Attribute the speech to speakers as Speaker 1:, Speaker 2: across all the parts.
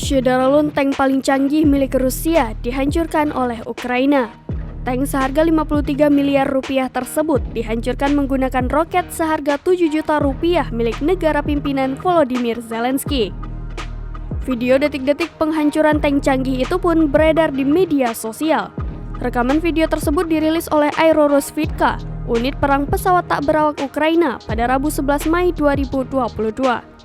Speaker 1: Shedorolun, tank paling canggih milik Rusia, dihancurkan oleh Ukraina. Tank seharga 53 miliar rupiah tersebut dihancurkan menggunakan roket seharga 7 juta rupiah milik negara pimpinan Volodymyr Zelensky. Video detik-detik penghancuran tank canggih itu pun beredar di media sosial. Rekaman video tersebut dirilis oleh Aerorozvidka, unit perang pesawat tak berawak Ukraina pada Rabu 11 Mei 2022.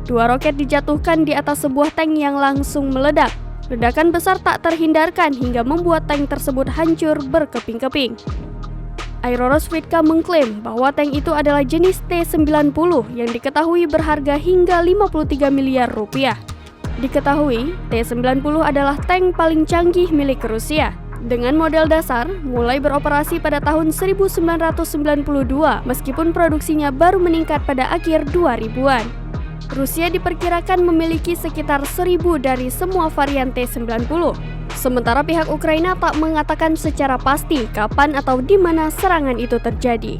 Speaker 1: Dua roket dijatuhkan di atas sebuah tank yang langsung meledak. Ledakan besar tak terhindarkan hingga membuat tank tersebut hancur berkeping-keping. Aerorozvidka mengklaim bahwa tank itu adalah jenis T-90 yang diketahui berharga hingga 53 miliar rupiah. Diketahui, T-90 adalah tank paling canggih milik Rusia. Dengan model dasar, mulai beroperasi pada tahun 1992 meskipun produksinya baru meningkat pada akhir 2000-an. Rusia diperkirakan memiliki sekitar 1.000 dari semua varian T-90. Sementara pihak Ukraina tak mengatakan secara pasti kapan atau di mana serangan itu terjadi.